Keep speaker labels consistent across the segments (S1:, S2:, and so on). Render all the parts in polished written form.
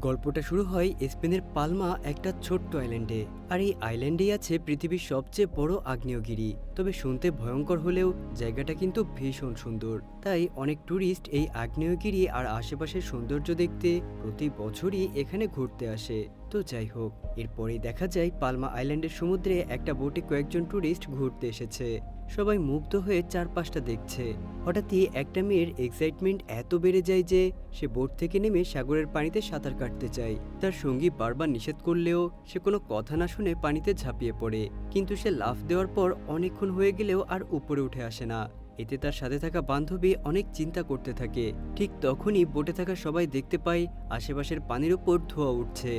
S1: গল্পটা শুরু হয় স্পেনের পালমা একটা ছোট্ট আইল্যান্ডে। আর এই আইল্যান্ডেই আছে পৃথিবীর সবচেয়ে বড় আগ্নেয়গিরি। তবে শুনতে ভয়ঙ্কর হলেও জায়গাটা কিন্তু ভীষণ সুন্দর। তাই অনেক ট্যুরিস্ট এই আগ্নেয়গিরি আর আশেপাশের সৌন্দর্য দেখতে প্রতি বছরই এখানে ঘুরতে আসে। তো যাই হোক, এরপরেই দেখা যায় পালমা আইল্যান্ডের সমুদ্রে একটা বোটে কয়েকজন ট্যুরিস্ট ঘুরতে এসেছে। সবাই মুগ্ধ হয়ে চারপাশটা দেখছে। হঠাৎই একটা মেয়ের এক্সাইটমেন্ট এত বেড়ে যায় যে সে বোট থেকে নেমে সাগরের পানিতে সাঁতার কাটতে চায়। তার সঙ্গী বারবার নিষেধ করলেও সে কোনো কথা না শুনে পানিতে ঝাঁপিয়ে পড়ে। কিন্তু সে লাফ দেওয়ার পর অনেকক্ষণ হয়ে গেলেও আর উপরে উঠে আসে না। এতে তার সাথে থাকা বান্ধবী অনেক চিন্তা করতে থাকে। ঠিক তখনই বোটে থাকা সবাই দেখতে পায় আশেপাশের পানির উপর ধোঁয়া উঠছে।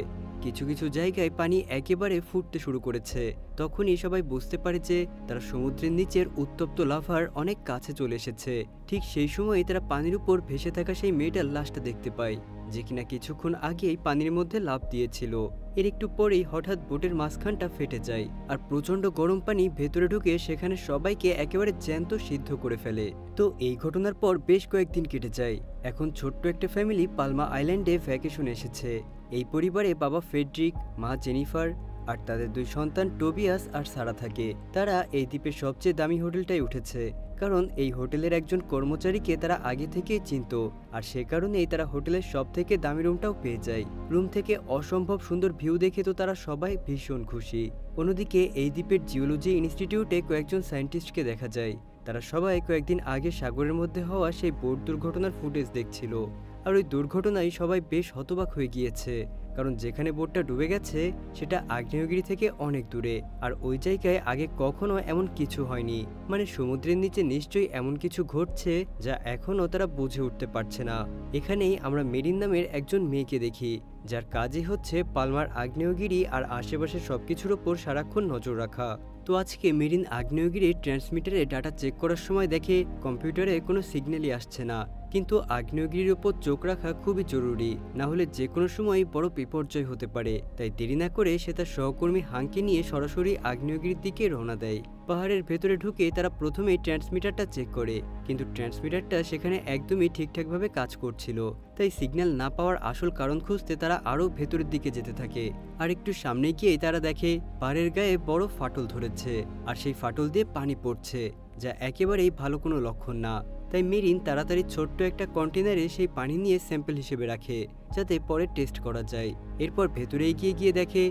S1: কিছু কিছু জায়গায় পানি একেবারে ফুটতে শুরু করেছে। তখনই সবাই বুঝতে পারে যে তারা সমুদ্রের নিচের উত্তপ্ত লাভার অনেক কাছে চলে এসেছে। ঠিক সেই সময় তারা পানির উপর ভেসে থাকা সেই মেয়েটার লাশটা দেখতে পায়, যে কিনা কিছুক্ষণ আগেই পানির মধ্যে লাফ দিয়েছিল। এর একটু পরেই হঠাৎ বোটের মাঝখানটা ফেটে যায়, আর প্রচন্ড গরম পানি ভেতরে ঢুকে সেখানে সবাইকে একেবারে জ্যান্ত সিদ্ধ করে ফেলে। তো এই ঘটনার পর বেশ কয়েকদিন কেটে যায়। এখন ছোট্ট একটা ফ্যামিলি পালমা আইল্যান্ডে ভ্যাকেশন এসেছে। এই পরিবারে বাবা ফেডরিক, মা জেনিফার আর তাদের দুই সন্তান টোবিয়াস আর সারা থাকে। তারা এই দ্বীপের সবচেয়ে দামি হোটেলটাই উঠেছে, কারণ এই হোটেলের একজন কর্মচারীকে তারা আগে থেকেই চিনত। আর সে কারণেই তারা হোটেলের সব থেকে দামি রুমটাও পেয়ে যায়। রুম থেকে অসম্ভব সুন্দর ভিউ দেখে তো তারা সবাই ভীষণ খুশি। অন্যদিকে এই দ্বীপের জিওলজি ইনস্টিটিউটে কয়েকজন সায়েন্টিস্টকে দেখা যায়। তারা সবাই কয়েকদিন আগে সাগরের মধ্যে হওয়া সেই বোট দুর্ঘটনার ফুটেজ দেখছিল। আর ওই দুর্ঘটনায় সবাই বেশ হতবাক হয়ে গিয়েছে, কারণ যেখানে বোটটা ডুবে গেছে সেটা আগ্নেয়গিরি থেকে অনেক দূরে। আর ওই জায়গায় আগে কখনো এমন কিছু হয়নি। মানে সমুদ্রের নিচে নিশ্চয়ই এমন কিছু ঘটছে যা এখনও তারা বুঝে উঠতে পারছে না। এখানেই আমরা মেরিন নামের একজন মেয়েকে দেখি, যার কাজই হচ্ছে পালমার আগ্নেয়গিরি আর আশেপাশের সবকিছুর ওপর সারাক্ষণ নজর রাখা। তো আজকে মেরিন আগ্নেয়গিরির ট্রান্সমিটারে ডাটা চেক করার সময় দেখে কম্পিউটারে কোনো সিগন্যালই আসছে না। কিন্তু আগ্নেয়গিরির ওপর চোখ রাখা খুবই জরুরি, না হলে যে কোনো সময় বড় বিপর্যয় হতে পারে। তাই দেরি না করে সে তার সহকর্মী হাংকে নিয়ে সরাসরি আগ্নেয়গিরির দিকে রওনা দেয়। পাহাড়ের ভেতরে ঢুকে তারা প্রথমেই ট্রান্সমিটারটা চেক করে, কিন্তু ট্রান্সমিটারটা সেখানে একদমই ঠিকঠাকভাবে কাজ করছিল। তাই সিগন্যাল না পাওয়ার আসল কারণ খুঁজতে তারা আরও ভেতরের দিকে যেতে থাকে। আর একটু সামনে গিয়েই তারা দেখে পাহাড়ের গায়ে বড় ফাটল ধরেছে, আর সেই ফাটল দিয়ে পানি পড়ছে, যা একেবারেই ভালো কোনো লক্ষণ না। তাই মেরিন তাড়াতাড়ি ছোট্ট একটা কন্টেনারে সেই পানি নিয়ে স্যাম্পল হিসেবে রাখে, যাতে পরে টেস্ট করা যায়। এরপর ভেতরে এগিয়ে গিয়ে দেখে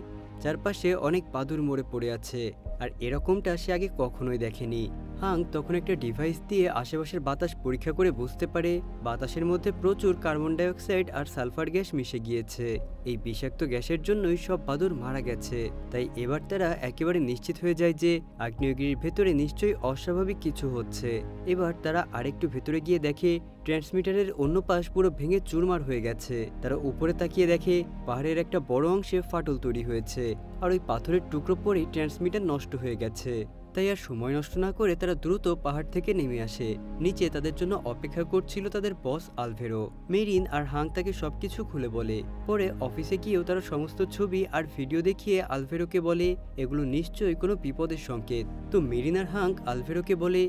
S1: চারপাশে অনেক পাথর মরে পড়ে আছে, আর এরকমটা সে আগে কখনোই দেখেনি। হাং তখন একটা ডিভাইস দিয়ে আশেপাশের বাতাস পরীক্ষা করে বুঝতে পারে বাতাসের মধ্যে প্রচুর কার্বন ডাইঅক্সাইড আর সালফার গ্যাস মিশে গিয়েছে। এই বিষাক্ত গ্যাসের জন্যই সব বাদুর মারা গেছে। তাই এবার তারা একেবারে নিশ্চিত হয়ে যায় যে আগ্নেয়গিরির ভেতরে নিশ্চয়ই অস্বাভাবিক কিছু হচ্ছে। এবার তারা আরেকটু ভেতরে গিয়ে দেখে ট্রান্সমিটারের অন্য পাশ পুরো ভেঙে চুরমার হয়ে গেছে। তারা উপরে তাকিয়ে দেখে পাহাড়ের একটা বড় অংশে ফাটল তৈরি হয়েছে, আর ওই পাথরের টুকরো পরেই ট্রান্সমিটার নষ্ট হয়ে গেছে। তাই আর সময় নষ্ট না করে তারা দ্রুত পাহাড় থেকে নেমে আসে। নিচে তাদের জন্য অপেক্ষা করছিল তাদের বস আলভেরো। মেরিন আর হাং তাকে সবকিছু খুলে বলে। পরে অফিসে গিয়েও তারা সমস্ত ছবি আর ভিডিও দেখিয়ে আলভেরোকে বলে এগুলো নিশ্চয়ই কোনো বিপদের সংকেত। তো মেরিন আর হাং আলভেরোকে বলে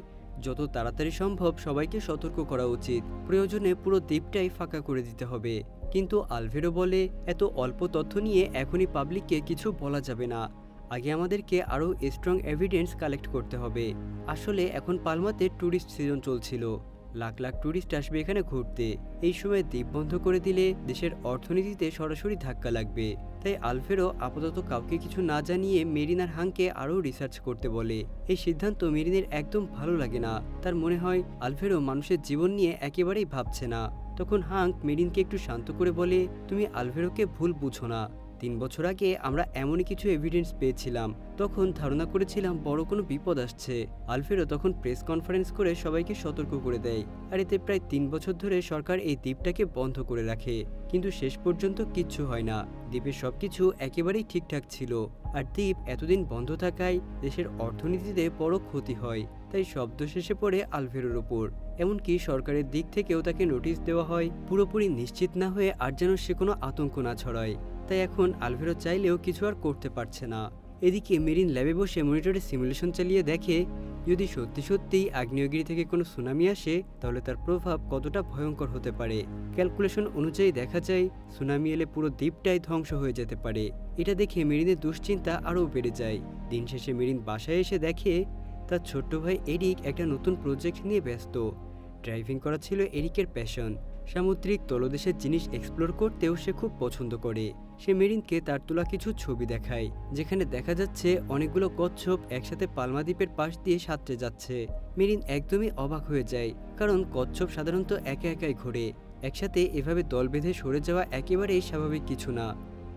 S1: যত তাড়াতাড়ি সম্ভব সবাইকে সতর্ক করা উচিত, প্রয়োজনে পুরো দ্বীপটাই ফাঁকা করে দিতে হবে। কিন্তু আলভেরো বলে এত অল্প তথ্য নিয়ে এখনই পাবলিককে কিছু বলা যাবে না, আগে আমাদেরকে আরও স্ট্রং এভিডেন্স কালেক্ট করতে হবে। আসলে এখন পালমাতে ট্যুরিস্ট সিজন চলছিল, লাখ লাখ ট্যুরিস্ট আসবে এখানে ঘুরতে। এই সময় দ্বীপ বন্ধ করে দিলে দেশের অর্থনীতিতে সরাসরি ধাক্কা লাগবে। তাই আলভেরো আপাতত কাউকে কিছু না জানিয়ে মেরিন আর হাংকে আরও রিসার্চ করতে বলে। এই সিদ্ধান্ত মেরিনের একদম ভালো লাগে না। তার মনে হয় আলভেরো মানুষের জীবন নিয়ে একেবারেই ভাবছে না। তখন হাং মেরিনকে একটু শান্ত করে বলে, তুমি আলভেরোকে ভুল বুঝো না। 3 বছর আগে আমরা এমনই কিছু এভিডেন্স পেয়েছিলাম, তখন ধারণা করেছিলাম বড় কোনো বিপদ আসছে। আলভেরো তখন প্রেস কনফারেন্স করে সবাইকে সতর্ক করে দেয়। আর এতে প্রায় 3 বছর ধরে সরকার এই দ্বীপটাকে বন্ধ করে রাখে, কিন্তু শেষ পর্যন্ত কিচ্ছু হয় না। দ্বীপের সবকিছু একেবারেই ঠিকঠাক ছিল। আর দ্বীপ এতদিন বন্ধ থাকায় দেশের অর্থনীতিতে বড় ক্ষতি হয়। তাই শব্দ শেষে পড়ে আলভেরোর ওপর। এমনকি সরকারের দিক থেকেও তাকে নোটিশ দেওয়া হয়, পুরোপুরি নিশ্চিত না হয়ে আর যেন সে কোনো আতঙ্ক না ছড়ায়। তাই এখন আলভেরো চাইলেও কিছু আর করতে পারছে না। এদিকে মেরিন ল্যাবে বসে মনিটরে সিমুলেশন চালিয়ে দেখে যদি সত্যি সত্যিই আগ্নেয়গিরি থেকে কোনো সুনামি আসে তাহলে তার প্রভাব কতটা ভয়ঙ্কর হতে পারে। ক্যালকুলেশন অনুযায়ী দেখা যায় সুনামি এলে পুরো দ্বীপটাই ধ্বংস হয়ে যেতে পারে। এটা দেখে মেরিনের দুশ্চিন্তা আরও বেড়ে যায়। দিন শেষে মেরিন বাসায় এসে দেখে তার ছোট্ট ভাই এরিক একটা নতুন প্রজেক্ট নিয়ে ব্যস্ত। ড্রাইভিং করা ছিল এরিকের প্যাশন। সামুদ্রিক তলদেশের জিনিস এক্সপ্লোর করতেও সে খুব পছন্দ করে। সে মেরিনকে তার তোলা কিছু ছবি দেখায় যেখানে দেখা যাচ্ছে অনেকগুলো কচ্ছপ একসাথে পালমা দ্বীপের পাশ দিয়ে সাঁতরে যাচ্ছে। মেরিন একদমই অবাক হয়ে যায়, কারণ কচ্ছপ সাধারণত একা একাই ঘোরে। একসাথে এভাবে দল বেঁধে সরে যাওয়া একেবারেই স্বাভাবিক কিছু না।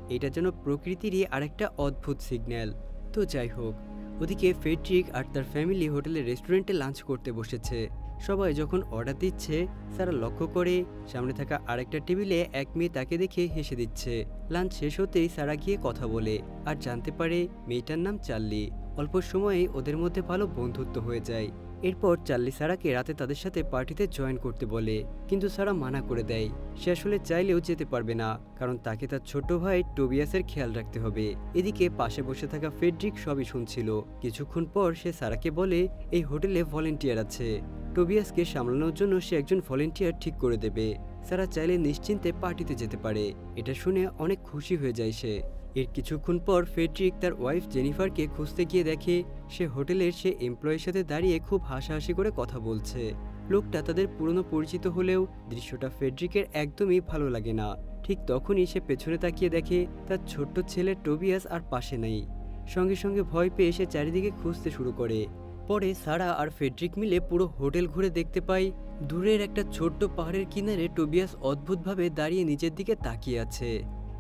S1: এটা যেন প্রকৃতিরই আরেকটা অদ্ভুত সিগন্যাল। তো যাই হোক, ওদিকে ফ্রেডরিক আর তার ফ্যামিলি হোটেলের রেস্টুরেন্টে লাঞ্চ করতে বসেছে। সবাই যখন অর্ডার দিচ্ছে সারা লক্ষ্য করে সামনে থাকা আরেকটা টেবিলে এক মেয়ে তাকে দেখে হেসে দিচ্ছে। লাঞ্চ শেষ হতেই সারা গিয়ে কথা বলে আর জানতে পারে মেয়েটার নাম চার্লি। অল্প সময়েই ওদের মধ্যে ভালো বন্ধুত্ব হয়ে যায়। এরপর চার্লি সারাকে রাতে তাদের সাথে পার্টিতে জয়েন করতে বলে, কিন্তু সারা মানা করে দেয়। সে আসলে চাইলেও যেতে পারবে না, কারণ তাকে তার ছোট ভাই টোবিয়াসের খেয়াল রাখতে হবে। এদিকে পাশে বসে থাকা ফ্রেডরিক সবই শুনছিল। কিছুক্ষণ পর সে সারাকে বলে এই হোটেলে ভলেন্টিয়ার আছে, টোবিয়াসকে সামলানোর জন্য সে একজন ভলেন্টিয়ার ঠিক করে দেবে। সারা চাইলে নিশ্চিন্তে পার্টিতে যেতে পারে। এটা শুনে অনেক খুশি হয়ে যায় সে। এর কিছুক্ষণ পর ফ্রেডরিক তার ওয়াইফ জেনিফারকে খুঁজতে গিয়ে দেখে সে হোটেলের সে এমপ্লয়ির সাথে দাঁড়িয়ে খুব হাসাহাসি করে কথা বলছে। লোকটা তাদের পুরনো পরিচিত হলেও দৃশ্যটা ফ্রেডরিকের একদমই ভালো লাগে না। ঠিক তখনই সে পেছনে তাকিয়ে দেখে তার ছোট্ট ছেলে টোবিয়াস আর পাশে নেই। সঙ্গে সঙ্গে ভয় পেয়ে সে চারিদিকে খুঁজতে শুরু করে। পরে সারা আর ফ্রেডরিক মিলে পুরো হোটেল ঘুরে দেখতে পায় দূরের একটা ছোট্ট পাহাড়ের কিনারে টোবিয়াস অদ্ভুতভাবে দাঁড়িয়ে নিচের দিকে তাকিয়ে আছে।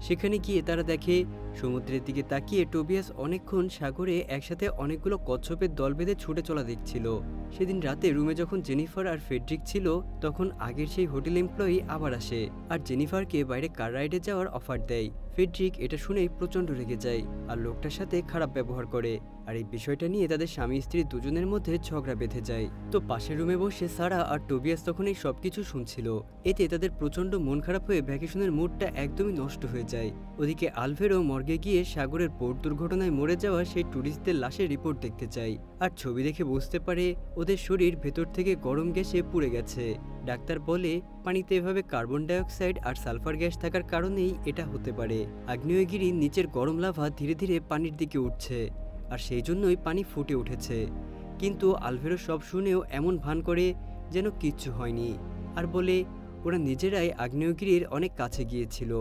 S1: সেখানে গিয়ে তারা দেখে সমুদ্রের দিকে তাকিয়ে টোবিয়াস অনেকক্ষণ সাগরে একসাথে অনেকগুলো কচ্ছপের দল বেঁধে ছুটে চলা দেখছিল। সেদিন রাতে রুমে যখন জেনিফার আর ফ্রেডরিক ছিল তখন আগের সেই হোটেল এমপ্লয়ি আবার আসে আর জেনিফারকে বাইরে কার রাইডে যাওয়ার অফার দেয়। ফ্রেডরিক এটা শুনেই প্রচণ্ড রেগে যায় আর লোকটার সাথে খারাপ ব্যবহার করে। আর এই বিষয়টা নিয়ে তাদের স্বামী স্ত্রী দুজনের মধ্যে ঝগড়া বেঁধে যায়। তো পাশের রুমে বসে সারা আর টোবিয়াস তখন এই সবকিছু শুনছিল। এতে তাদের প্রচণ্ড মন খারাপ হয়ে ভ্যাকেশনের মুডটা একদমই নষ্ট হয়ে যায়। ওদিকে আলভেরো মর্গে গিয়ে সাগরের বোট দুর্ঘটনায় মরে যাওয়া সেই ট্যুরিস্টদের লাশের রিপোর্ট দেখতে চায় আর ছবি দেখে বুঝতে পারে ওদের শরীর ভেতর থেকে গরম গ্যাসে পুড়ে গেছে। ডাক্তার বলে পানিতে এভাবে কার্বন ডাইঅক্সাইড আর সালফার গ্যাস থাকার কারণেই এটা হতে পারে। আগ্নেয়গিরির নিচের গরম লাভা ধীরে ধীরে পানির দিকে উঠছে আর সেই জন্যই পানি ফুটে উঠেছে। কিন্তু আলভেরো সব শুনেও এমন ভান করে যেন কিচ্ছু হয়নি আর বলে ওরা নিজেরাই আগ্নেয়গিরির অনেক কাছে গিয়েছিল,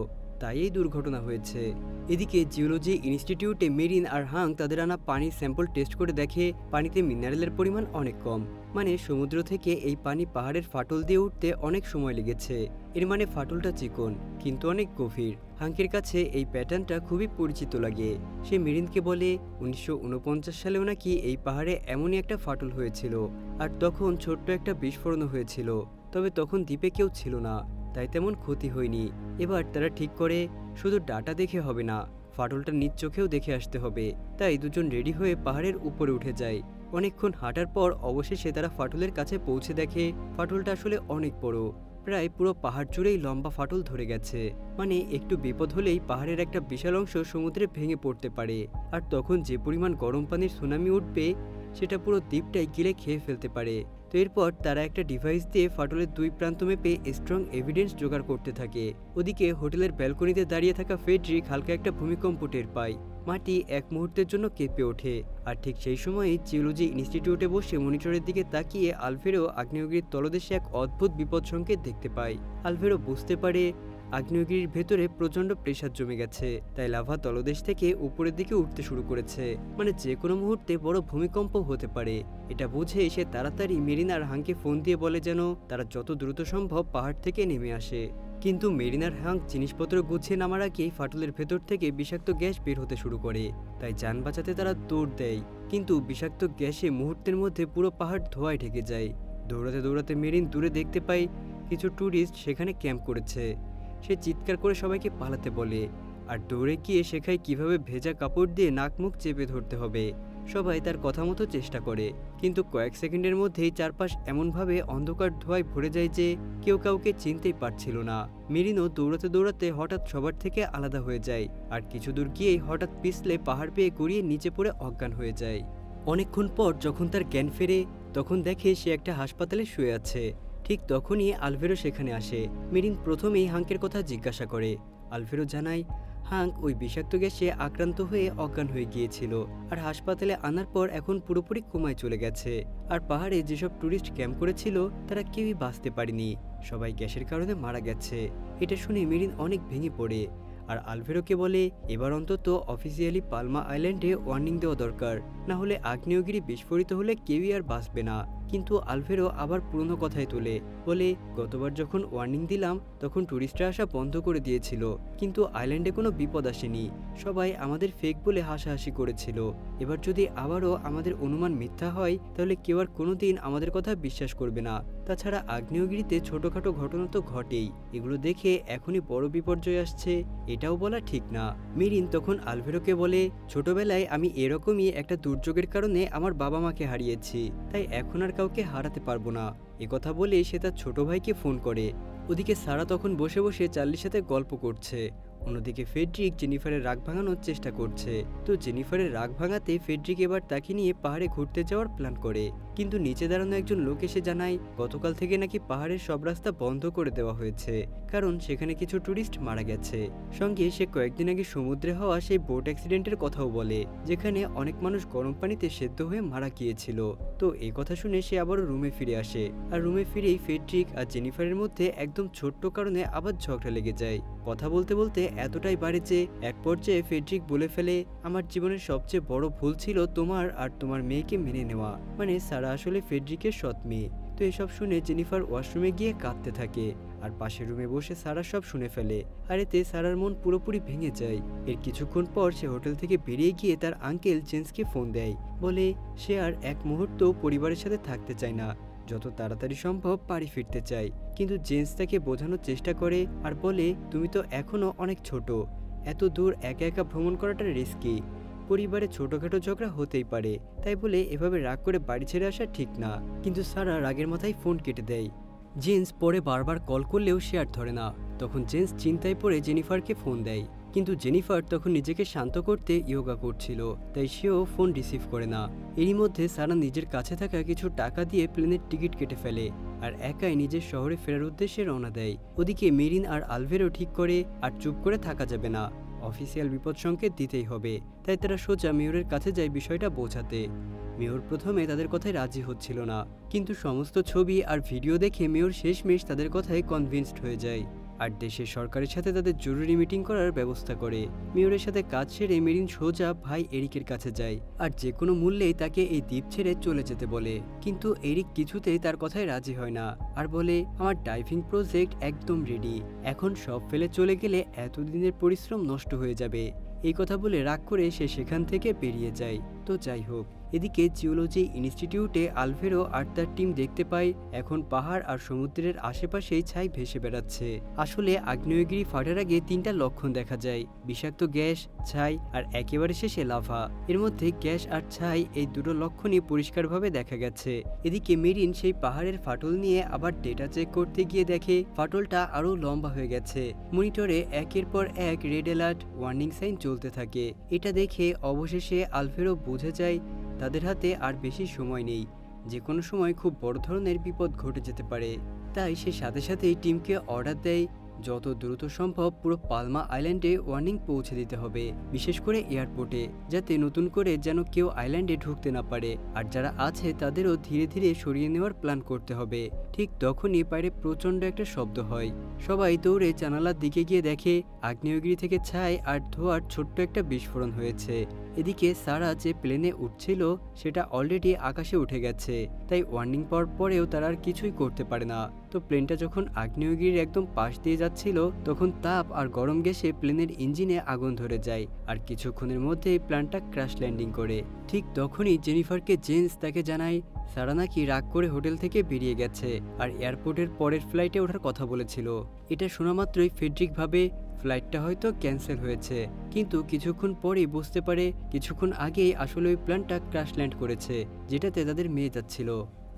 S1: তাই এই দুর্ঘটনা হয়েছে। এদিকে জিওলজি ইনস্টিটিউটে মেরিন আর হাং তাদের আনা পানির স্যাম্পল টেস্ট করে দেখে পানিতে মিনারেলের পরিমাণ অনেক কম। মানে সমুদ্র থেকে এই পানি পাহাড়ের ফাটল দিয়ে উঠতে অনেক সময় লেগেছে। এর মানে ফাটলটা চিকন কিন্তু অনেক গভীর। হাঙ্কের কাছে এই প্যাটার্নটা খুবই পরিচিত লাগে। সে মেরিনকে বলে 1949 সালেও নাকি এই পাহাড়ে এমনই একটা ফাটল হয়েছিল আর তখন ছোট্ট একটা বিস্ফোরণ হয়েছিল। তবে তখন দ্বীপে কেউ ছিল না, তাই তেমন ক্ষতি হয়নি। এবার তারা ঠিক করে শুধু ডাটা দেখে হবে না, ফাটলটা নিজ চোখেও দেখে আসতে হবে। তাই দুজন রেডি হয়ে পাহাড়ের উপরে উঠে যায়। অনেকক্ষণ হাঁটার পর অবশেষে তারা ফাটলের কাছে পৌঁছে দেখে ফাটলটা আসলে অনেক বড়, প্রায় পুরো পাহাড় জুড়েই লম্বা ফাটল ধরে গেছে। মানে একটু বিপদ হলেই পাহাড়ের একটা বিশাল অংশ সমুদ্রে ভেঙে পড়তে পারে আর তখন যে পরিমাণ গরম পানির সুনামি উঠবে সেটা পুরো দ্বীপটাই গিলে খেয়ে ফেলতে পারে। তো এরপর তারা একটা ডিভাইস দিয়ে ফাটলের দুই প্রান্ত মেপে স্ট্রং এভিডেন্স জোগাড় করতে থাকে। ওদিকে হোটেলের ব্যালকনিতে দাঁড়িয়ে থাকা ফ্রেডরিক হালকা একটা ভূমিকম্প টের পায়। মাটি এক মুহূর্তের জন্য কেঁপে ওঠে আর ঠিক সেই সময়ই জিওলজি ইনস্টিটিউটে বসে মনিটরের দিকে তাকিয়ে আলভেরো আগ্নেয়গিরির তলদেশে এক অদ্ভুত বিপদ সংকেত দেখতে পায়। আলভেরো বুঝতে পারে আগ্নেয়গিরির ভেতরে প্রচণ্ড প্রেসার জমে গেছে, তাই লাভা তলদেশ থেকে উপরের দিকে উঠতে শুরু করেছে। মানে যে কোনো মুহূর্তে বড় ভূমিকম্প হতে পারে। এটা বুঝে সে তাড়াতাড়ি মেরিন আর হাংকে ফোন দিয়ে বলে যেন তারা যত দ্রুত সম্ভব পাহাড় থেকে নেমে আসে। কিন্তু মেরিন আর হাং জিনিসপত্র গুছিয়ে নামার আগেই ফাটলের ভেতর থেকে বিষাক্ত গ্যাস বের হতে শুরু করে, তাই যান বাঁচাতে তারা দৌড় দেয়। কিন্তু বিষাক্ত গ্যাসে মুহূর্তের মধ্যে পুরো পাহাড় ধোঁয়ায় ঢেকে যায়। দৌড়াতে দৌড়াতে মেরিন দূরে দেখতে পায় কিছু ট্যুরিস্ট সেখানে ক্যাম্প করেছে। সে চিৎকার করে সবাইকে পালাতে বলে আর দৌড়ে গিয়ে শেখায় কিভাবে ভেজা কাপড় দিয়ে নাক মুখ চেপে ধরতে হবে। সবাই তার কথা মতো চেষ্টা করে, কিন্তু কয়েক সেকেন্ডের মধ্যেই চারপাশ এমনভাবে অন্ধকার ধোঁয়ায় ভরে যায় যে কেউ কাউকে চিনতেই পারছিল না। মেরিনও দৌড়াতে দৌড়াতে হঠাৎ সবার থেকে আলাদা হয়ে যায়, আর কিছু দূর গিয়েই হঠাৎ পিছলে পাহাড় পেয়ে গড়িয়ে নিচে পড়ে অজ্ঞান হয়ে যায়। অনেকক্ষণ পর যখন তার জ্ঞান ফেরে, তখন দেখে সে একটা হাসপাতালে শুয়ে আছে। ঠিক তখনই আলভেরো সেখানে আসে। মেরিন প্রথমেই হাঙ্কের কথা জিজ্ঞাসা করে। আলভেরো জানায় হাঙ্ক ওই বিষাক্ত গ্যাসে আক্রান্ত হয়ে অজ্ঞান হয়ে গিয়েছিল, আর হাসপাতালে আনার পর এখন পুরোপুরি কোমায় চলে গেছে। আর পাহাড়ে যেসব ট্যুরিস্ট ক্যাম্প করেছিল তারা কেউই বাঁচতে পারেনি, সবাই গ্যাসের কারণে মারা গেছে। এটা শুনে মেরিন অনেক ভেঙে পড়ে, আর আলভেরোকে বলে এবার অন্তত অফিসিয়ালি পালমা আইল্যান্ডে ওয়ার্নিং দেওয়া দরকার, না হলে আগ্নেয়গিরি বিস্ফোরিত হলে কেউই আর বাঁচবে না। কিন্তু আলভেরো আবার পুরনো কথাই তোলে, বলে গতবার যখন ওয়ার্নিং দিলাম তখন ট্যুরিস্টরা আসা বন্ধ করে দিয়েছিল, কিন্তু আইল্যান্ডে কোনো বিপদ আসেনি, সবাই আমাদের ফেক বলে হাসাহাসি করেছিল। এবার যদি আবারও আমাদের অনুমান মিথ্যা হয় তাহলে কেউ আর কোনোদিন আমাদের কথা বিশ্বাস করবে না। তাছাড়া আগ্নেয়গিরিতে ছোটখাটো ঘটনা তো ঘটেই, এগুলো দেখে এখনই বড় বিপর্যয় আসছে এটাও বলা ঠিক না। মেরিন তখন আলভেরোকে বলে ছোটবেলায় আমি এরকমই একটা দুর্যোগের কারণে আমার বাবা মাকে হারিয়েছি, তাই এখন আর কাউকে হারাতে পারবো না। একথা বলে সে তার ছোট ভাইকে ফোন করে। ওদিকে সারা তখন বসে বসে চার্লির সাথে গল্প করছে। অন্যদিকে ফেডরিক জেনিফারের রাগ ভাঙানোর চেষ্টা করছে। তো জেনিফারের রাগ ভাঙাতে ফেডরিক এবার তাকে নিয়ে পাহাড়ে ঘুরতে যাওয়ার প্ল্যান করে, কিন্তু নিচে দাঁড়ানো একজন লোক এসে জানায় গতকাল থেকে নাকি পাহাড়ের সব রাস্তা বন্ধ করে দেওয়া হয়েছে, কারণ সেখানে কিছু ট্যুরিস্ট মারা গেছে। সঙ্গে সে কয়েকদিন আগে সমুদ্রে হওয়া সেই বোট অ্যাক্সিডেন্টের কথাও বলে, যেখানে অনেক মানুষ গরম পানিতে সেদ্ধ হয়ে মারা গিয়েছিল। তো এই কথা শুনে সে আবারও রুমে ফিরে আসে, আর রুমে ফিরেই ফেডরিক আর জেনিফারের মধ্যে একদম ছোট্ট কারণে আবার ঝগড়া লেগে যায়। কথা বলতে বলতে এতটাই বাড়ে যে এক পর্যায়ে ফেডরিক বলে ফেলে আমার জীবনের সবচেয়ে বড় ভুল ছিল তোমার আর তোমার মেয়েকে মেনে নেওয়া, মানে সারা আসলে ফেডরিকের সৎ মেয়ে। তো এসব শুনে জেনিফার ওয়াশরুমে গিয়ে কাঁদতে থাকে, আর পাশের রুমে বসে সারা সব শুনে ফেলে, আর এতে সারার মন পুরোপুরি ভেঙে যায়। এর কিছুক্ষণ পর সে হোটেল থেকে বেরিয়ে গিয়ে তার আঙ্কেল জেমসকে ফোন দেয়, বলে সে আর এক মুহূর্ত পরিবারের সাথে থাকতে চায় না, যত তাড়াতাড়ি সম্ভব বাড়ি ফিরতে চায়। কিন্তু জেমস তাকে বোঝানোর চেষ্টা করে আর বলে তুমি তো এখনো অনেক ছোট, এত দূর একা একা ভ্রমণ করাটা রিস্কি, পরিবারে ছোটখাটো ঝগড়া হতেই পারে, তাই বলে এভাবে রাগ করে বাড়ি ছেড়ে আসা ঠিক না। কিন্তু সারা রাগের মাথায় ফোন কেটে দেয়। জেমস পরে বারবার কল করলেও সে আর ধরে না। তখন জেমস চিন্তায় পড়ে জেনিফারকে ফোন দেয়, কিন্তু জেনিফার তখন নিজেকে শান্ত করতে ইয়োগা করছিল, তাই সেও ফোন রিসিভ করে না। এরই মধ্যে সারা নিজের কাছে থাকা কিছু টাকা দিয়ে প্লেনের টিকিট কেটে ফেলে, আর একাই নিজের শহরে ফেরার উদ্দেশ্যে রওনা দেয়। ওদিকে মেরিন আর আলভেরো ঠিক করে আর চুপ করে থাকা যাবে না, অফিসিয়াল বিপদ সংকেত দিতেই হবে। তাই তারা সোজা মেয়রের কাছে যায় বিষয়টা বোঝাতে। মেয়র প্রথমে তাদের কথায় রাজি হচ্ছিল না, কিন্তু সমস্ত ছবি আর ভিডিও দেখে মেয়র শেষমেশ তাদের কথায় কনভিন্সড হয়ে যায়, আর দেশের সরকারের সাথে তাদের জরুরি মিটিং করার ব্যবস্থা করে। মেয়রের সাথে কাজ সেরে মেরিন সোজা ভাই এরিকের কাছে যায়, আর যে কোনো মূল্যেই তাকে এই দ্বীপ ছেড়ে চলে যেতে বলে। কিন্তু এরিক কিছুতেই তার কথায় রাজি হয় না, আর বলে আমার ডাইভিং প্রজেক্ট একদম রেডি, এখন সব ফেলে চলে গেলে এতদিনের পরিশ্রম নষ্ট হয়ে যাবে। এই কথা বলে রাগ করে সে সেখান থেকে বেরিয়ে যায়। তো যাই হোক, এদিকে জিওলজি ইনস্টিটিউটে আলভেরো আর তার টিম দেখতে পায় এখন পাহাড় আর সমুদ্রের আশেপাশেই ছাই ভেসে বেড়াচ্ছে। আসলে আগ্নেয়গিরি ফাটার আগে তিনটা লক্ষণ দেখা যায়, বিষাক্ত গ্যাস, ছাই আর একেবারে শেষে লাভা। এর মধ্যে গ্যাস আর ছাই এই দুটো লক্ষণই পরিষ্কারভাবে দেখা গেছে। এদিকে মেরিন সেই পাহাড়ের ফাটল নিয়ে আবার ডেটা চেক করতে গিয়ে দেখে ফাটলটা আরো লম্বা হয়ে গেছে। মনিটরে একের পর এক রেড অ্যালার্ট ওয়ার্নিং সাইন চলতে থাকে। এটা দেখে অবশেষে আলভেরো বুঝে যায় তাদের হাতে আর বেশি সময় নেই, যে কোনো সময় খুব বড় ধরনের বিপদ ঘটে যেতে পারে। তাই সে সাথে সাথেই টিমকে অর্ডার দেয় যত দ্রুত সম্ভব পুরো পালমা আইল্যান্ডে ওয়ার্নিং পৌঁছে দিতে হবে, বিশেষ করে এয়ারপোর্টে, যাতে নতুন করে যেন কেউ আইল্যান্ডে ঢুকতে না পারে, আর যারা আছে তাদেরও ধীরে ধীরে সরিয়ে নেওয়ার প্ল্যান করতে হবে। ঠিক তখনই বাইরে প্রচণ্ড একটা শব্দ হয়। সবাই দৌড়ে জানালার দিকে গিয়ে দেখে আগ্নেয়গিরি থেকে ছাই আর ধোঁয়ার ছোট্ট একটা বিস্ফোরণ হয়েছে। এদিকে সারা যে প্লেনে উঠছিল সেটা অলরেডি আকাশে উঠে গেছে, তাই ওয়ার্নিং পাওয়ার পরেও তারা আর কিছুই করতে পারে না। তো প্লেনটা যখন আগ্নেয়গিরির একদম পাশ দিয়ে যাচ্ছিল তখন তাপ আর গরম গ্যাসে প্লেনের ইঞ্জিনে আগুন ধরে যায়, আর কিছুক্ষণের মধ্যেই প্লেনটা ক্র্যাশ ল্যান্ডিং করে। ঠিক তখনই জেনিফারকে জেমস তাকে জানায় সারা নাকি রাগ করে হোটেল থেকে বেরিয়ে গেছে আর এয়ারপোর্টের পরের ফ্লাইটে ওঠার কথা বলেছিল। এটা শোনা মাত্রই ফেডরিক ভাবে ফ্লাইটটা হয়তো ক্যান্সেল হয়েছে, কিন্তু কিছুক্ষণ পরেই বুঝতে পারে কিছুক্ষণ আগেই আসলে ওই প্লেনটা ক্র্যাশ ল্যান্ড করেছে, যেটাতে তাদের মেয়ে যাচ্ছিল।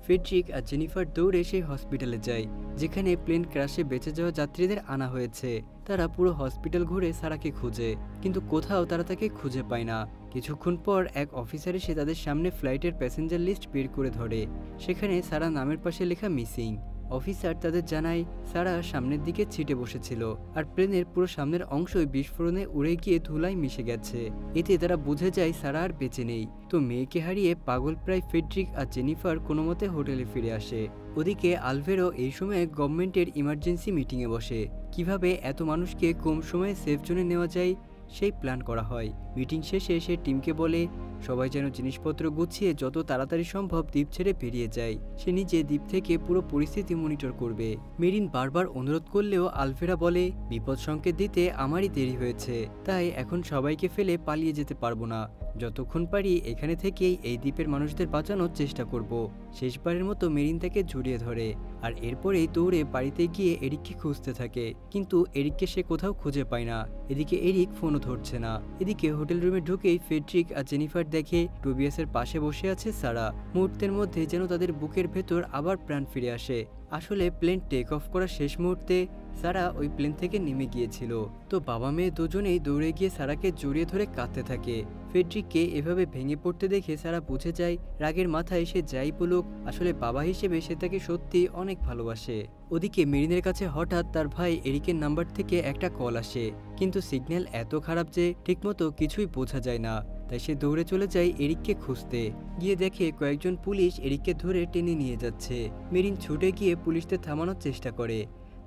S1: ফেডরিক আর জেনিফার দৌড়ে সেই হসপিটালে যায় যেখানে প্লেন ক্র্যাশে বেঁচে যাওয়া যাত্রীদের আনা হয়েছে। তারা পুরো হসপিটাল ঘুরে সারাকে খুঁজে, কিন্তু কোথাও তারা তাকে খুঁজে পায় না। কিছুক্ষণ পর এক অফিসার এসে তাদের সামনে ফ্লাইটের প্যাসেঞ্জার লিস্ট বের করে ধরে। সেখানে সারা নামের পাশে লেখা মিসিং। অফিসার তাদের জানায় সারা সামনের দিকে ছিটে বসেছিল, আর প্লেনের পুরো সামনের অংশই বিস্ফোরণে উড়ে গিয়ে ধুলায় মিশে গেছে। এতে তারা বুঝে যায় সারা আর বেঁচে নেই। তো মেয়েকে হারিয়ে পাগল প্রায় ফেডরিক আর জেনিফার কোনো মতে হোটেলে ফিরে আসে। ওদিকে আলভেরো এই সময় গভর্নমেন্টের ইমার্জেন্সি মিটিংয়ে বসে। কিভাবে এত মানুষকে কম সময়ে সেফ জোনে নেওয়া যায় সেই প্ল্যান করা হয়। মিটিং শেষে সে টিমকে বলে সবাই যেন জিনিসপত্র গুছিয়ে যত তাড়াতাড়ি সম্ভব দ্বীপ ছেড়ে বেরিয়ে যায়। সে নিজে দ্বীপ থেকে পুরো পরিস্থিতি মনিটর করবে। মেরিন বারবার অনুরোধ করলেও আলভেরা বলে বিপদ সংকেত দিতে আমারই দেরি হয়েছে, তাই এখন সবাইকে ফেলে পালিয়ে যেতে পারবো না। যতক্ষণ পারি এখানে থেকেই এই দ্বীপের মানুষদের বাঁচানোর চেষ্টা করব। শেষবারের মতো মেরিন তাকে জড়িয়ে ধরে, আর এরপরেই দৌড়ে বাড়িতে গিয়ে এরিককে খুঁজতে থাকে, কিন্তু এরিককে সে কোথাও খুঁজে পায় না। এদিকে এরিক ফোনও ধরছে না। এদিকে হোটেল রুমে ঢুকেই ফেডরিক আর জেনিফার দেখে টোবিয়াসের পাশে বসে আছে সারা। মুহূর্তের মধ্যে যেন তাদের বুকের ভেতর আবার প্রাণ ফিরে আসে। আসলে প্লেন টেক অফ করার শেষ মুহূর্তে সারা ওই প্লেন থেকে নেমে গিয়েছিল। তো বাবা মেয়ে দুজনেই দৌড়ে গিয়ে সারাকে জড়িয়ে ধরে কাঁদতে থাকে। ফেডরিককে এভাবে ভেঙে পড়তে দেখে সারা বুঝে যায় রাগের মাথায় সে যাই বলুক, আসলে বাবা হিসেবে সে তাকে সত্যি অনেক ভালোবাসে। ওদিকে মেরিনের কাছে হঠাৎ তার ভাই এরিকের নাম্বার থেকে একটা কল আসে, কিন্তু সিগন্যাল এত খারাপ যে ঠিকমতো কিছুই বোঝা যায় না। তাই সে দৌড়ে চলে যায় এরিককে খুঁজতে। গিয়ে দেখে কয়েকজন পুলিশ এরিককে ধরে টেনে নিয়ে যাচ্ছে। মেরিন ছুটে গিয়ে পুলিশদের থামানোর চেষ্টা করে,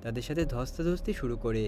S1: তাদের সাথে ধস্তাধস্তি শুরু করে,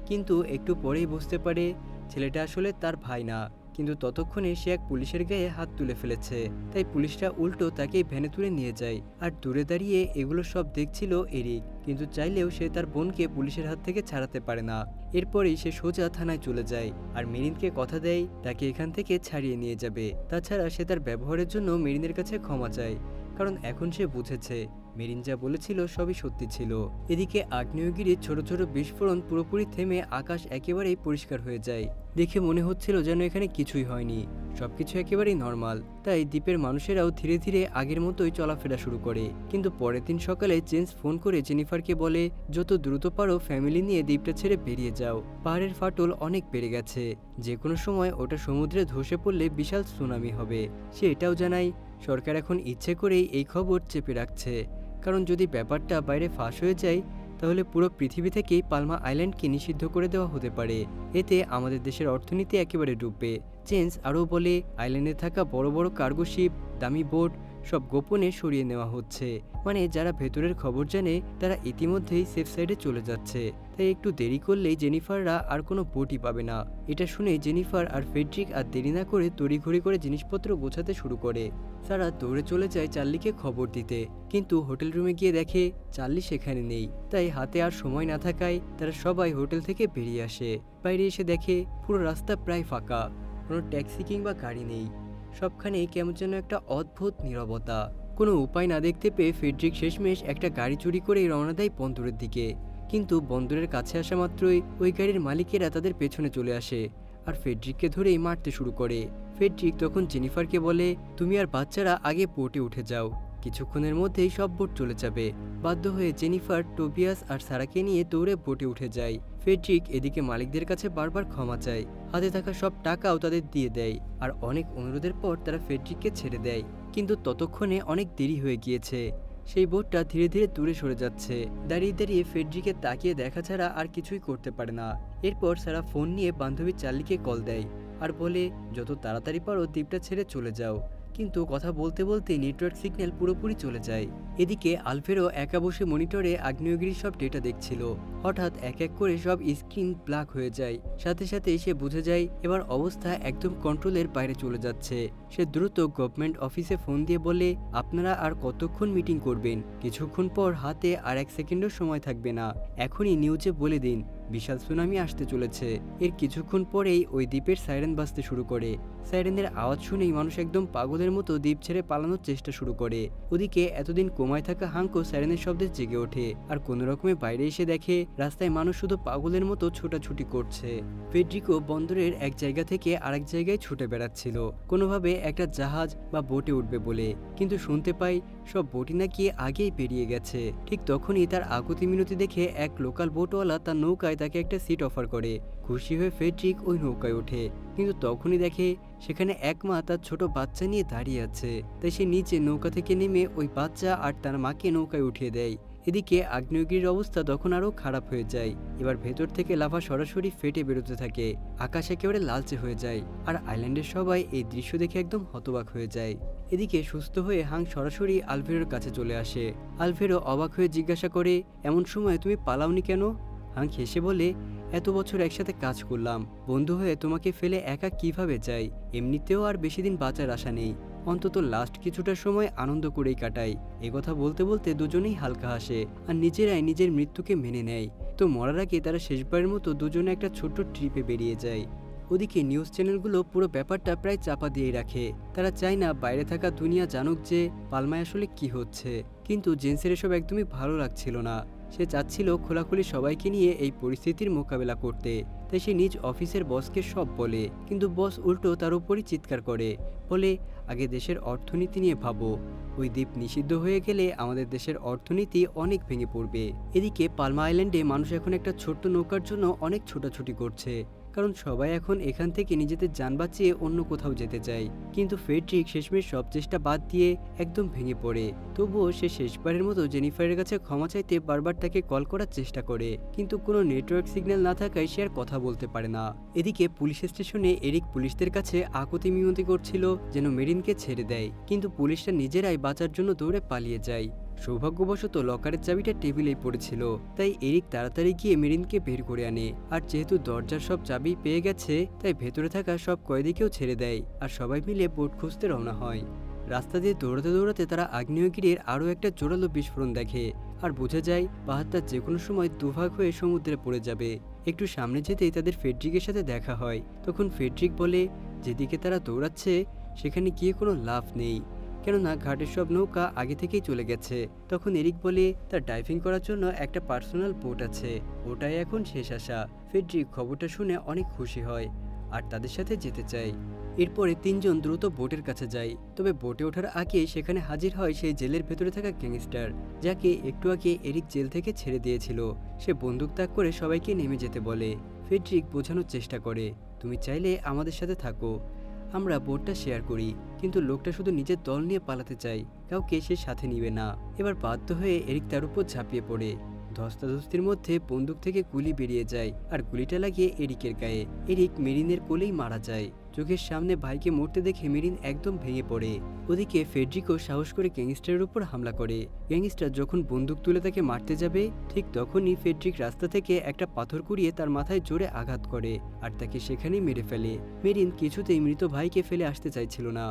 S1: কিন্তু একটু পরেই বুঝতে পারে ছেলেটা আসলে তার ভাই না। কিন্তু ততক্ষণে সে এক পুলিশের গায়ে হাত তুলে ফেলেছে, তাই পুলিশরা উল্টো তাকে ভ্যানে তুলে নিয়ে যায়। আর দূরে দাঁড়িয়ে এগুলো সব দেখছিল এরিক, কিন্তু চাইলেও সে তার বোনকে পুলিশের হাত থেকে ছাড়াতে পারে না। এরপরেই সে সোজা থানায় চলে যায়, আর মেরিনকে কথা দেয় তাকে এখান থেকে ছাড়িয়ে নিয়ে যাবে। তাছাড়া সে তার ব্যবহারের জন্য মেরিনের কাছে ক্ষমা চায়, কারণ এখন সে বুঝেছে মেরিন যা বলেছিল সবই সত্যি ছিল। এদিকে আগ্নেয়গিরির ছোট ছোট বিস্ফোরণ পুরোপুরি থেমে আকাশ একেবারেই পরিষ্কার হয়ে যায়। দেখে মনে হচ্ছিল যেন এখানে কিছুই হয়নি, সবকিছু একেবারেই নর্মাল। তাই দ্বীপের মানুষেরাও ধীরে ধীরে আগের মতোই চলাফেরা শুরু করে। কিন্তু পরের দিন সকালে জেমস ফোন করে জেনিফারকে বলে যত দ্রুত পারো ফ্যামিলি নিয়ে দ্বীপটা ছেড়ে বেরিয়ে যাও। পাহাড়ের ফাটল অনেক বেড়ে গেছে, যে কোনো সময় ওটা সমুদ্রে ধসে পড়লে বিশাল সুনামি হবে। সে এটাও জানায় সরকার এখন ইচ্ছে করেই এই খবর চেপে রাখছে, কারণ যদি ব্যাপারটা বাইরে ফাঁস হয়ে যায় তাহলে পুরো পৃথিবী থেকেই পালমা আইল্যান্ডকে নিষিদ্ধ করে দেওয়া হতে পারে। এতে আমাদের দেশের অর্থনীতি একেবারে ডুববে। জেমস আরও বলে আইল্যান্ডে থাকা বড় বড় কার্গো শিপ, দামি বোট সব গোপনে সরিয়ে নেওয়া হচ্ছে। মানে যারা ভেতরের খবর জানে তারা ইতিমধ্যেই সেফ সাইডে চলে যাচ্ছে, তাই একটু দেরি করলেই জেনিফাররা আর কোনো বোটই পাবে না। এটা শুনে জেনিফার আর ফেডরিক আর দেরি না করে তড়িঘড়ি করে জিনিসপত্র গোছাতে শুরু করে। সারা দৌড়ে চলে যায় চার্লিকে খবর দিতে, কিন্তু হোটেল রুমে গিয়ে দেখে চার্লি সেখানে নেই। তাই হাতে আর সময় না থাকায় তারা সবাই হোটেল থেকে বেরিয়ে আসে। বাইরে এসে দেখে পুরো রাস্তা প্রায় ফাঁকা, কোনো ট্যাক্সি কিংবা গাড়ি নেই। সবখানে কেমন যেন একটা অদ্ভুত নীরবতা। কোনো উপায় না দেখতে পেয়ে ফেডরিক শেষমেশ একটা গাড়ি চুরি করে রওনা দেয় বন্দরের দিকে। কিন্তু বন্দরের কাছে আসা মাত্রই ওই গাড়ির মালিকেরা তাদের পেছনে চলে আসে আর ফেডরিককে ধরেই মারতে শুরু করে। ফেডরিক তখন জেনিফারকে বলে তুমি আর বাচ্চারা আগে বোটে উঠে যাও, কিছুক্ষণের মধ্যেই সব বোট চলে যাবে। বাধ্য হয়ে জেনিফার টোবিয়াস আর সারাকে নিয়ে দৌড়ে বোটে উঠে যায়। ফেডরিক এদিকে মালিকদের কাছে বারবার ক্ষমা চায়, হাতে থাকা সব টাকাও তাদের দিয়ে দেয়, আর অনেক অনুরোধের পর তারা ফেডরিককে ছেড়ে দেয়। কিন্তু ততক্ষণে অনেক দেরি হয়ে গিয়েছে। সেই বোটটা ধীরে ধীরে দূরে সরে যাচ্ছে। দাঁড়িয়ে দাঁড়িয়ে ফেডরিকে তাকিয়ে দেখা ছাড়া আর কিছুই করতে পারে না। এরপর সারা ফোন নিয়ে বান্ধবী চার্লিকে কল দেয় আর বলে যত তাড়াতাড়ি পারো দ্বীপটা ছেড়ে চলে যাও। কিন্তু কথা বলতে বলতে নেটওয়ার্ক সিগন্যাল পুরোপুরি চলে যায়। এদিকে আলফেরো একা বসে মনিটরে আগ্নেয়গিরির সব ডেটা দেখছিল। হঠাৎ এক এক করে সব স্ক্রিন ব্ল্যাক হয়ে যায়। সাথে সাথে সে বুঝে যায় এবার অবস্থা একদম কন্ট্রোলের বাইরে চলে যাচ্ছে। সে দ্রুত গভর্নমেন্ট অফিসে ফোন দিয়ে বলে আপনারা আর কতক্ষণ মিটিং করবেন? কিছুক্ষণ পর হাতে আর 1 সেকেন্ডও সময় থাকবে না। এখনই নিউজে বলে দিন বিশাল সুনামি আসতে চলেছে। এর কিছুক্ষণ পরেই ওই দ্বীপের সাইরেন বাজতে শুরু করে। সাইরেনের আওয়াজ শুনেই মানুষ একদম পাগলের মতো দ্বীপ ছেড়ে পালানোর চেষ্টা শুরু করে। ওদিকে এতদিন কোমায় থাকা হাঙ্কো সাইরেনের শব্দে জেগে ওঠে আর কোনো রকমে বাইরে এসে দেখে রাস্তায় মানুষ শুধু পাগলের মতো ছোটাছুটি করছে। ফেডরিকো বন্দরের এক জায়গা থেকে আরেক জায়গায় ছুটে বেড়াচ্ছিল কোনোভাবে একটা জাহাজ বা বোটে উঠবে বলে, কিন্তু শুনতে পাই সব বোটই নাকি আগেই পেরিয়ে গেছে। ঠিক তখনই তার আগতি মিনতি দেখে এক লোকাল বোটওয়ালা তার নৌকায় তাকে একটা সিট অফার করে। খুশি হয়ে ফেডরিক ওই নৌকায় ওঠে, কিন্তু তখনই দেখে সেখানে এক মা তার ছোট বাচ্চা নিয়ে দাঁড়িয়ে আছে। তাই সে নিচে নৌকা থেকে নেমে ওই বাচ্চা আর তার মাকে নৌকায় উঠিয়ে দেয়। এদিকে আগ্নেয়গিরির অবস্থা তখন আরও খারাপ হয়ে যায়। এবার ভেতর থেকে লাভা সরাসরি ফেটে বেরোতে থাকে, আকাশ একেবারে লালচে হয়ে যায় আর আইল্যান্ডের সবাই এই দৃশ্য দেখে একদম হতবাক হয়ে যায়। এদিকে সুস্থ হয়ে হাং সরাসরি আলভেরোর কাছে চলে আসে। আলভেরো অবাক হয়ে জিজ্ঞাসা করে, এমন সময় তুমি পালাওনি কেন? হাং হেসে বলে, এত বছর একসাথে কাজ করলাম, বন্ধু হয়ে তোমাকে ফেলে একা কিভাবে যাই? এমনিতেও আর বেশি দিন বাঁচার আশা নেই, অন্তত লাস্ট কিছুটা সময় আনন্দ করেই কাটাই। একথা বলতে বলতে দুজনেই হালকা হাসে আর নিজেরাই নিজের মৃত্যুকে মেনে নেয়। তো মরার আগে তারা শেষবারের মতো দুজনে একটা ছোট্ট ট্রিপে বেরিয়ে যায়। ওদিকে নিউজ চ্যানেলগুলো পুরো ব্যাপারটা প্রায় চাপা দিয়ে রাখে। তারা চায় না বাইরে থাকা দুনিয়া জানুক যে পালমায় আসলে কি হচ্ছে। কিন্তু জেন্সের এসব একদমই ভালো লাগছিল না। সে চাচ্ছিল খোলাখুলি সবাইকে নিয়ে এই পরিস্থিতির মোকাবেলা করতে। তাই সে নিজ অফিসের বসকে সব বলে, কিন্তু বস উল্টো তার উপরই চিৎকার করে, বলে আগে দেশের অর্থনীতি নিয়ে ভাবো। ওই দ্বীপ নিষিদ্ধ হয়ে গেলে আমাদের দেশের অর্থনীতি অনেক ভেঙে পড়বে। এদিকে পালমা আইল্যান্ডে মানুষ এখন একটা ছোট্ট নৌকার জন্য অনেক ছোটাছুটি করছে, কারণ সবাই এখন এখান থেকে নিজেদের যান বাঁচিয়ে অন্য কোথাও যেতে চায়। কিন্তু ফেডরিক শেষমেশ সব চেষ্টা বাদ দিয়ে একদম ভেঙে পড়ে। তবুও সে শেষবারের মতো জেনিফারের কাছে ক্ষমা চাইতে বারবার তাকে কল করার চেষ্টা করে, কিন্তু কোনো নেটওয়ার্ক সিগন্যাল না থাকায় সে আর কথা বলতে পারে না। এদিকে পুলিশ স্টেশনে এরিক পুলিশদের কাছে আকুতি মিনতি করছিল যেন মেরিনকে ছেড়ে দেয়, কিন্তু পুলিশরা নিজেরাই বাঁচার জন্য দৌড়ে পালিয়ে যায়। সৌভাগ্যবশত লকারের চাবিটা টেবিলেই পড়েছিল, তাই এরিক তাড়াতাড়ি গিয়ে মেরিনকে বের করে আনে। আর যেহেতু দরজার সব চাবি পেয়ে গেছে, তাই ভেতরে থাকা সব কয়েদিকেও ছেড়ে দেয় আর সবাই মিলে বোট খুঁজতে রওনা হয়। রাস্তা দিয়ে দৌড়াতে দৌড়াতে তারা আগ্নেয়গিরির আরও একটা জোরালো বিস্ফোরণ দেখে আর বোঝা যায় পাহাড়টা যে কোনো সময় দুভাগ হয়ে সমুদ্রে পড়ে যাবে। একটু সামনে যেতেই তাদের ফেডরিকের সাথে দেখা হয়। তখন ফেডরিক বলে, যেদিকে তারা দৌড়াচ্ছে সেখানে গিয়ে কোনো লাভ নেই, কেননা ঘাটের সব নৌকা আগে থেকেই চলে গেছে। তখন এরিক বলে তার ডাইভিং করার জন্য একটা পার্সোনাল বোট আছে, ওটাই এখন শেষ আশা। ফেডরিক খবরটা শুনে অনেক খুশি হয় আর তাদের সাথে যেতে চায়। এরপরে তিনজন দ্রুত বোটের কাছে যায়, তবে বোটে ওঠার আগে সেখানে হাজির হয় সেই জেলের ভেতরে থাকা গ্যাংস্টার, যাকে একটু আগে এরিক জেল থেকে ছেড়ে দিয়েছিল। সে বন্দুক তাক করে সবাইকে নেমে যেতে বলে। ফেডরিক বোঝানোর চেষ্টা করে, তুমি চাইলে আমাদের সাথে থাকো, আমরা বোটটা শেয়ার করি। কিন্তু লোকটা শুধু নিজের দল নিয়ে পালাতে চায়, কাউকে সে সাথে নিবে না। এবার বাধ্য হয়ে এরিক তার উপর ঝাঁপিয়ে পড়ে। ধস্তাধস্তির মধ্যে বন্দুক থেকে গুলি বেরিয়ে যায় আর গুলিটা লাগিয়ে এরিকের গায়ে। এরিক মেরিনের কোলেই মারা যায়। চোখের সামনে ভাইকে মরতে দেখে মেরিন একদম ভেঙে পড়ে। ওদিকে ফেডরিকো সাহস করে গ্যাংস্টারের উপর হামলা করে। গ্যাংস্টার যখন বন্দুক তুলে তাকে মারতে যাবে, ঠিক তখনই ফেডরিক রাস্তা থেকে একটা পাথর কুড়িয়ে তার মাথায় জোরে আঘাত করে আর তাকে সেখানেই মেরে ফেলে। মেরিন কিছুতেই মৃত ভাইকে ফেলে আসতে চাইছিল না,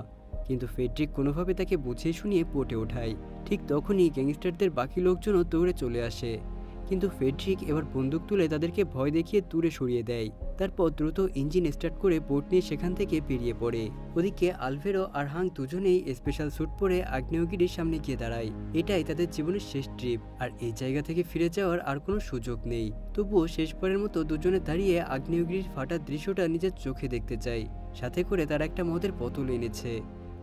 S1: কিন্তু ফেডরিক কোনোভাবে তাকে বুঝিয়ে শুনিয়ে বোটে ওঠায়। ঠিক তখনই গ্যাংস্টারদের বাকি লোকজনও দৌড়ে চলে আসে, কিন্তু ফেডরিক এবার বন্দুক তুলে তাদেরকে ভয় দেখিয়ে দূরে সরিয়ে দেয়। তারপর দ্রুত ইঞ্জিন স্টার্ট করে বোট নিয়ে সেখান থেকে বেরিয়ে পড়ে। ওদিকে আলভেরো আর হাং দুজনেই স্পেশাল স্যুট পরে আগ্নেয়গিরির সামনে গিয়ে দাঁড়ায়। এটাই তাদের জীবনের শেষ ট্রিপ আর এই জায়গা থেকে ফিরে যাওয়ার আর কোনো সুযোগ নেই। তবুও শেষবারের মতো দুজনে দাঁড়িয়ে আগ্নেয়গিরির ফাটার দৃশ্যটা নিজের চোখে দেখতে চায়। সাথে করে তারা একটা মদের বোতল এনেছে।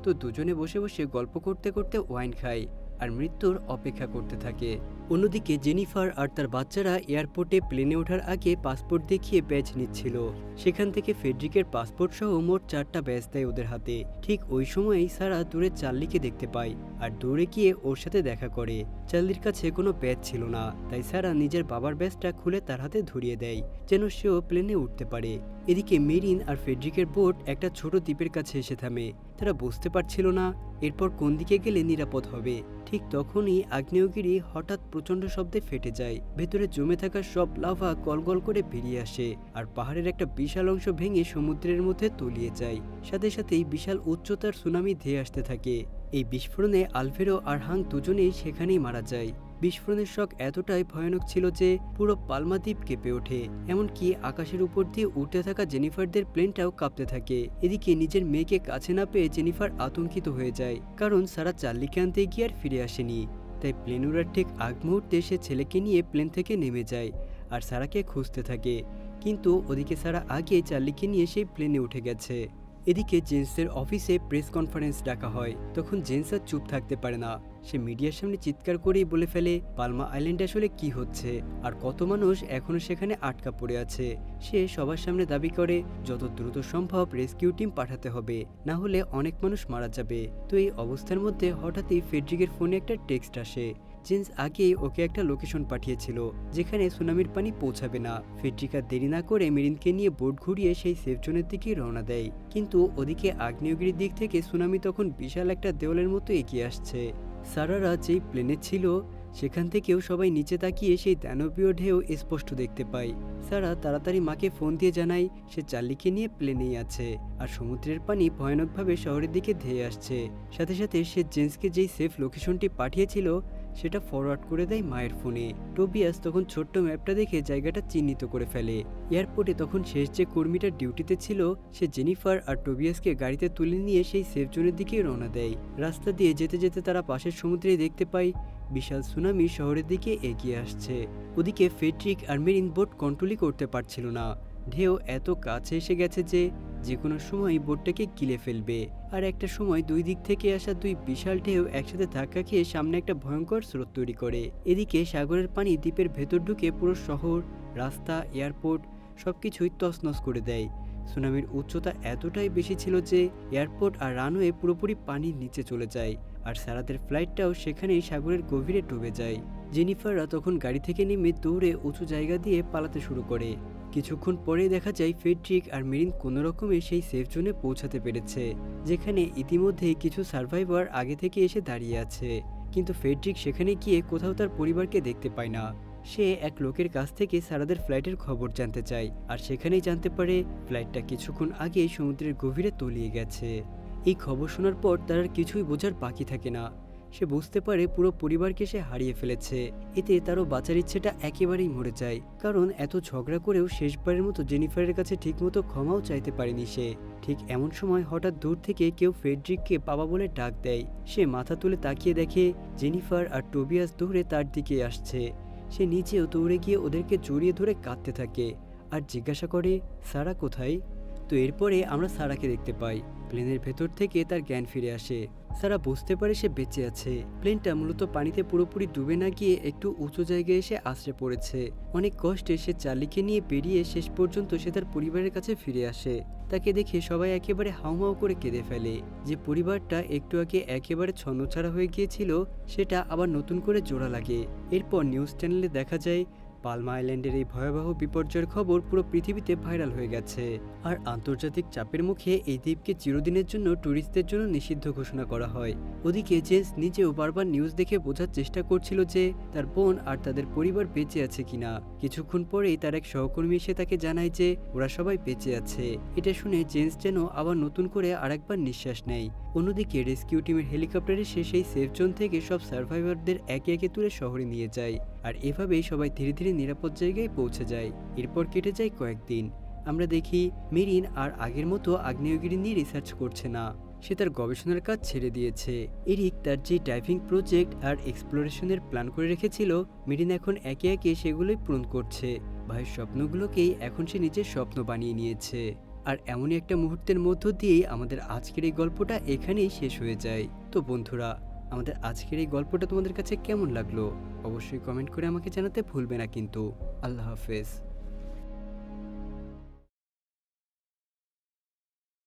S1: তো দুজনে বসে বসে গল্প করতে করতে ওয়াইন খায় আর মৃত্যুর অপেক্ষা করতে থাকে। অন্যদিকে জেনিফার আর তার বাচ্চারা এয়ারপোর্টে প্লেনে ওঠার আগে পাসপোর্ট দেখিয়ে ব্যাজ নিচ্ছিল। সেখান থেকে ফেডরিকের পাসপোর্ট সহ মোট 4টা ব্যাজ দেয় ওদের হাতে। ঠিক ওই সময়ই সারা দূরে চার্লিকে দেখতে পায় আর দৌড়ে গিয়ে ওর সাথে দেখা করে। চার্লির কাছে কোনো ব্যাজ ছিল না, তাই সারা নিজের বাবার ব্যাজটা খুলে তার হাতে ধরিয়ে দেয় যেন সেও প্লেনে উঠতে পারে। এদিকে মেরিন আর ফেডরিকের বোট একটা ছোট দ্বীপের কাছে এসে থামে। তারা বুঝতে পারছিল না এরপর কোন দিকে গেলে নিরাপদ হবে। ঠিক তখনই আগ্নেয়গিরি হঠাৎ প্রচন্ড শব্দে ফেটে যায়। ভেতরে জমে থাকা সব লাভা গলগল করে বেরিয়ে আসে আর পাহাড়ের একটা বিশাল অংশ ভেঙে সমুদ্রের মধ্যে তলিয়ে যায়। সাথে সাথেই বিশাল উচ্চতার সুনামি ধেয়ে আসতে থাকে। এই বিস্ফোরণে আলভেরো আর হাং দুজনেই সেখানেই মারা যায়। বিস্ফোরণের শক এতটাই ভয়ানক ছিল যে পুরো পালমা দ্বীপ কেঁপে ওঠে, এমনকি আকাশের উপর দিয়ে উঠতে থাকা জেনিফারদের প্লেনটাও কাঁপতে থাকে। এদিকে নিজের মেয়েকে কাছে না পেয়ে জেনিফার আতঙ্কিত হয়ে যায়, কারণ সারা চার্লিকে আনতে গিয়ে আর ফিরে আসেনি। তাই প্লেন উড়ার ঠিক আগ মুহূর্তে সে ছেলেকে নিয়ে প্লেন থেকে নেমে যায় আর সারাকে খুঁজতে থাকে, কিন্তু ওদিকে সারা আগে চার্লিকে নিয়ে সেই প্লেনে উঠে গেছে। এদিকে জেন্সের অফিসে প্রেস কনফারেন্স ডাকা হয়, তখন জেন্স আর চুপ থাকতে পারে না। সে মিডিয়ার সামনে চিৎকার করেই বলে ফেলে পালমা আইল্যান্ডে আসলে কি হচ্ছে আর কত মানুষ এখনো সেখানে আটকা পড়ে আছে। সে সবার সামনে দাবি করে যত দ্রুত সম্ভব রেস্কিউ টিম পাঠাতে হবে, না হলে অনেক মানুষ মারা যাবে। তো এই অবস্থার মধ্যে হঠাৎই ফেডরিকের ফোনে একটা টেক্সট আসে। জেন্স আগেই ওকে একটা লোকেশন পাঠিয়েছিল যেখানে সুনামির পানি পৌঁছাবে না। ফেডরিকা দেরি না করে মেরিনকে নিয়ে বোট ঘুরিয়ে সেই সেফ জোনের দিকে রওনা দেয়, কিন্তু ওদিকে আগ্নেয়গিরির দিক থেকে সুনামি তখন বিশাল একটা দেওয়ালের মতো এগিয়ে আসছে। সারারা যেই প্লেনে ছিল সেখান থেকেও সবাই নিচে তাকিয়ে সেই দানবীয় ঢেউ স্পষ্ট দেখতে পায়। সারা তাড়াতাড়ি মাকে ফোন দিয়ে জানায় সে চার্লিকে নিয়ে প্লেনেই আছে আর সমুদ্রের পানি ভয়ানকভাবে শহরের দিকে ধেয়ে আসছে। সাথে সাথে সে জেন্সকে যেই সেফ লোকেশনটি পাঠিয়েছিল সেটা ফরওয়ার্ড করে দেয় মায়ের ফোনে। টোবিয়াস তখন ছোট্ট ম্যাপটা দেখে জায়গাটা চিহ্নিত করে ফেলে। এয়ারপোর্টে তখন শেষ যে কর্মীটা ডিউটিতে ছিল সে জেনিফার আর টোবিয়াসকে গাড়িতে তুলে নিয়ে সেই সেফ জোনের দিকে রওনা দেয়। রাস্তা দিয়ে যেতে যেতে তারা পাশের সমুদ্রে দেখতে পায় বিশাল সুনামি শহরের দিকে এগিয়ে আসছে। ওদিকে ফেডরিক আর মেরিন বোট কন্ট্রোলই করতে পারছিল না। ঢেউ এত কাছে এসে গেছে যে কোনো সময় বোটটাকে গিলে ফেলবে। আর একটা সময় দুই দিক থেকে আসা দুই বিশাল ঢেউ একসাথে ধাক্কা খেয়ে সামনে একটা ভয়ঙ্কর স্রোত তৈরি করে। এদিকে সাগরের পানি দ্বীপের ভেতর ঢুকে পুরো শহর, রাস্তা, এয়ারপোর্ট সবকিছুই তছনছ করে দেয়। সুনামির উচ্চতা এতটাই বেশি ছিল যে এয়ারপোর্ট আর রানওয়ে পুরোপুরি পানির নিচে চলে যায় আর সারাদের ফ্লাইটটাও সেখানেই সাগরের গভীরে ডুবে যায়। জেনিফাররা তখন গাড়ি থেকে নেমে দৌড়ে উঁচু জায়গা দিয়ে পালাতে শুরু করে। কিছুক্ষণ পরে দেখা যায় ফেডরিক আর মেরিন কোনো রকমে সেই সেফ জোনে পৌঁছাতে পেরেছে, যেখানে ইতিমধ্যে কিছু সার্ভাইভার আগে থেকে এসে দাঁড়িয়ে আছে। কিন্তু ফেডরিক সেখানে গিয়ে কোথাও তার পরিবারকে দেখতে পায় না। সে এক লোকের কাছ থেকে সারাদের ফ্লাইটের খবর জানতে চায় আর সেখানেই জানতে পারে ফ্লাইটটা কিছুক্ষণ আগে সমুদ্রের গভীরে তলিয়ে গেছে। এই খবর শোনার পর তার আর কিছুই বোঝার বাকি থাকে না। সে বুঝতে পারে পুরো পরিবারকে সে হারিয়ে ফেলেছে। এতে তারও বাঁচার ইচ্ছেটা একেবারেই মরে যায়, কারণ এত ঝগড়া করেও শেষবারের মতো জেনিফারের কাছে ঠিকমতো ক্ষমাও চাইতে পারেনি সে। ঠিক এমন সময় হঠাৎ দূর থেকে কেউ ফেডরিককে বাবা বলে ডাক দেয়। সে মাথা তুলে তাকিয়ে দেখে জেনিফার আর টোবিয়াস দৌড়ে তার দিকে আসছে। সে নিজেও দৌড়ে গিয়ে ওদেরকে জড়িয়ে ধরে কাঁদতে থাকে আর জিজ্ঞাসা করে সারা কোথায়। তো এরপরে আমরা সারাকে দেখতে পাই। প্লেনের ভেতর থেকে তার জ্ঞান ফিরে আসে। সারা বুঝতে পারে সে বেঁচে আছে। প্লেনটা মূলত পানিতে পুরোপুরি ডুবে না গিয়ে একটু উঁচু জায়গায় এসে আশ্রে পড়েছে। অনেক কষ্টে সে চার্লিকে নিয়ে বেরিয়ে শেষ পর্যন্ত সে তার পরিবারের কাছে ফিরে আসে। তাকে দেখে সবাই একেবারে হাউমাউ করে কেঁদে ফেলে। যে পরিবারটা একটু আগে একেবারে ছন্নছাড়া হয়ে গিয়েছিল সেটা আবার নতুন করে জোড়া লাগে। এরপর নিউজ চ্যানেলে দেখা যায় পালমা আইল্যান্ডের এই ভয়াবহ বিপর্যয়ের খবর পুরো পৃথিবীতে ভাইরাল হয়ে গেছে আর আন্তর্জাতিক চাপের মুখে এই দ্বীপকে চিরদিনের জন্য ট্যুরিস্টদের জন্য নিষিদ্ধ ঘোষণা করা হয়। ওদিকে জেন্স নিজেও বারবার নিউজ দেখে বোঝার চেষ্টা করছিল যে তার বোন আর তাদের পরিবার বেঁচে আছে কিনা। কিছুক্ষণ পরেই তার এক সহকর্মী এসে তাকে জানায় যে ওরা সবাই বেঁচে আছে। এটা শুনে জেন্স যেন আবার নতুন করে আরেকবার নিঃশ্বাস নেয়। অন্যদিকে রেস্কিউ টিমের হেলিকপ্টার এসে সেই সেফ জোন থেকে সব সার্ভাইভারদের একে একে তুলে শহরে নিয়ে যায় আর এভাবেই সবাই ধীরে ধীরে নিরাপদ জায়গায় পৌঁছে যায়। এরপর কেটে যায় কয়েকদিন। আমরা দেখি মেরিন আর আগের মতো আগ্নেয়গিরি নিয়ে রিসার্চ করছে না। সে তার গবেষণার কাজ ছেড়ে দিয়েছে। এরিক তার যে ডাইভিং প্রজেক্ট আর এক্সপ্লোরেশনের প্ল্যান করে রেখেছিল মেরিন এখন একে একে সেগুলোই পূরণ করছে। ভাইয়ের স্বপ্নগুলোকেই এখন সে নিজের স্বপ্ন বানিয়ে নিয়েছে। আর এমনই একটা মুহূর্তের মধ্য দিয়েই আমাদের আজকের এই গল্পটা এখানেই শেষ হয়ে যায়। তো বন্ধুরা, আমাদের আজকের এই গল্পটা তোমাদের কাছে কেমন লাগলো অবশ্যই কমেন্ট করে আমাকে জানাতে ভুলবে না কিন্তু। আল্লাহ হাফেজ।